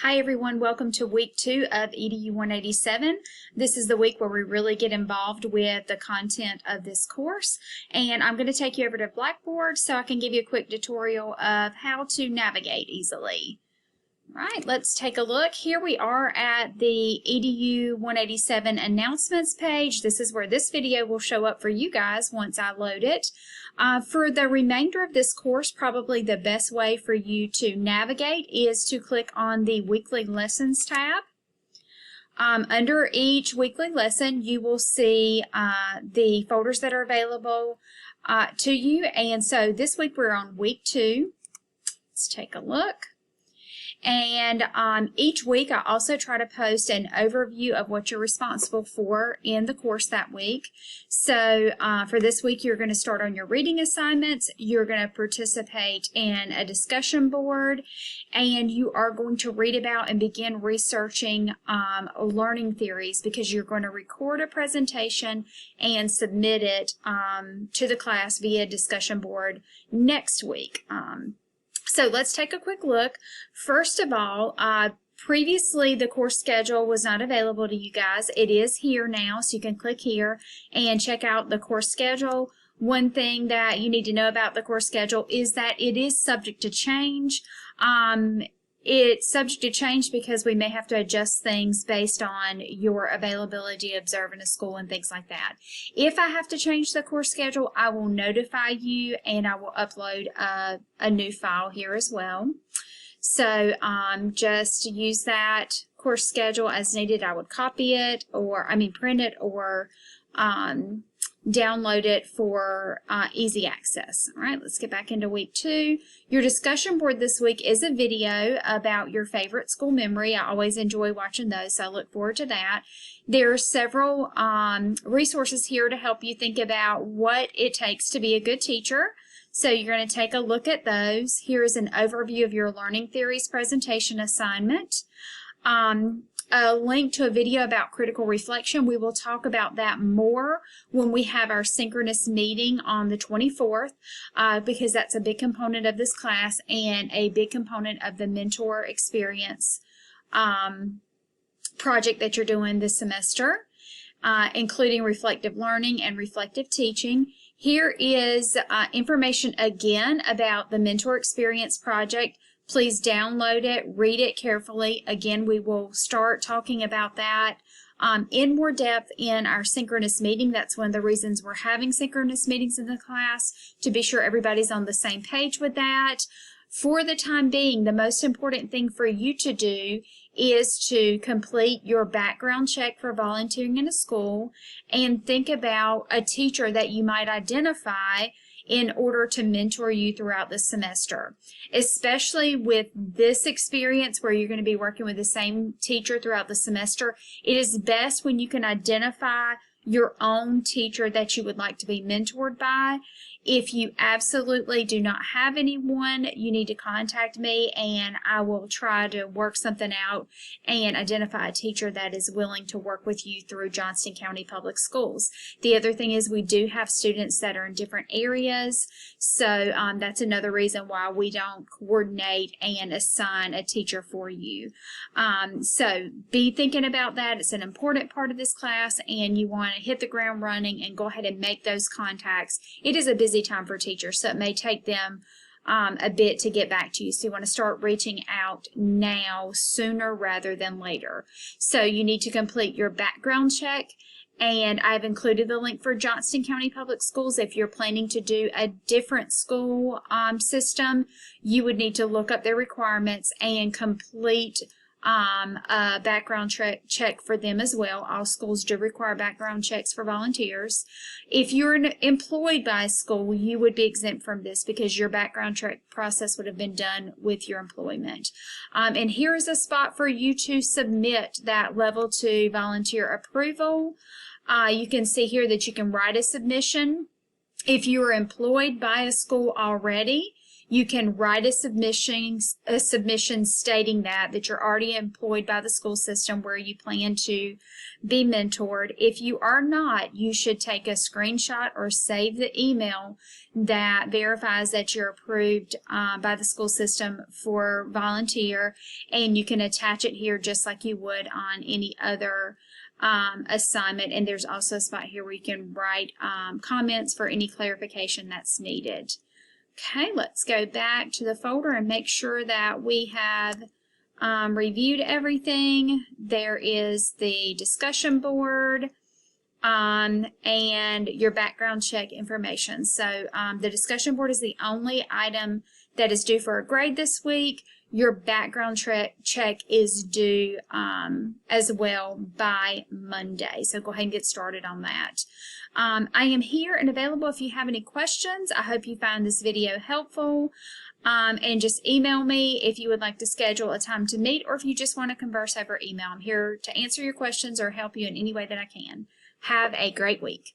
Hi everyone, welcome to week 2 of EDU 187. This is the week where we really get involved with the content of this course, and I'm going to take you over to Blackboard so I can give you a quick tutorial of how to navigate easily. Right, let's take a look. Here we are at the EDU 187 announcements page. This is where this video will show up for you guys once I load it. For the remainder of this course, probably the best way for you to navigate is to click on the Weekly Lessons tab. Under each weekly lesson, you will see the folders that are available to you. And so this week we're on week 2. Let's take a look. And each week I also try to post an overview of what you're responsible for in the course that week. So for this week you're going to start on your reading assignments, you're going to participate in a discussion board, and you are going to read about and begin researching learning theories, because you're going to record a presentation and submit it to the class via discussion board next week. So let's take a quick look. First of all, previously the course schedule was not available to you guys. It is here now, so you can click here and check out the course schedule. One thing that you need to know about the course schedule is that it is subject to change. It's subject to change because we may have to adjust things based on your availability to observe in a school and things like that. If I have to change the course schedule, I will notify you and I will upload a new file here as well. So just use that course schedule as needed. I would copy it, or print it, or download it for easy access. All right, let's get back into week 2. Your discussion board this week is a video about your favorite school memory. I always enjoy watching those, so I look forward to that. There are several resources here to help you think about what it takes to be a good teacher. So you're going to take a look at those. Here is an overview of your learning theories presentation assignment. A link to a video about critical reflection. We will talk about that more when we have our synchronous meeting on the 24th, because that's a big component of this class and a big component of the mentor experience project that you're doing this semester, including reflective learning and reflective teaching. Here is information again about the mentor experience project. Please download it, read it carefully. Again, we will start talking about that in more depth in our synchronous meeting. That's one of the reasons we're having synchronous meetings in the class, to be sure everybody's on the same page with that. For the time being, the most important thing for you to do is to complete your background check for volunteering in a school and think about a teacher that you might identify in order to mentor you throughout the semester. Especially with this experience where you're going to be working with the same teacher throughout the semester, it is best when you can identify your own teacher that you would like to be mentored by. If you absolutely do not have anyone, you need to contact me and I will try to work something out and identify a teacher that is willing to work with you through Johnston County Public Schools. The other thing is we do have students that are in different areas, so that's another reason why we don't coordinate and assign a teacher for you. So be thinking about that. It's an important part of this class, and you want to hit the ground running and go ahead and make those contacts. It is a busy time for teachers, so it may take them a bit to get back to you. So you want to start reaching out now, sooner rather than later. So you need to complete your background check, and I've included the link for Johnston County Public Schools. If you're planning to do a different school system, you would need to look up their requirements and complete a background check for them as well. All schools do require background checks for volunteers. If you're employed by a school, you would be exempt from this because your background check process would have been done with your employment. And here is a spot for you to submit that level 2 volunteer approval. You can see here that you can write a submission. If you are employed by a school already, You can write a submission stating that you're already employed by the school system where you plan to be mentored. If you are not, you should take a screenshot or save the email that verifies that you're approved by the school system for volunteer, and you can attach it here just like you would on any other assignment. And there's also a spot here where you can write comments for any clarification that's needed. Okay, let's go back to the folder and make sure that we have reviewed everything. There is the discussion board and your background check information. So the discussion board is the only item that is due for a grade this week. Your background check is due as well by Monday. So go ahead and get started on that. I am here and available if you have any questions. I hope you find this video helpful. And just email me if you would like to schedule a time to meet, or if you just want to converse over email. I'm here to answer your questions or help you in any way that I can. Have a great week.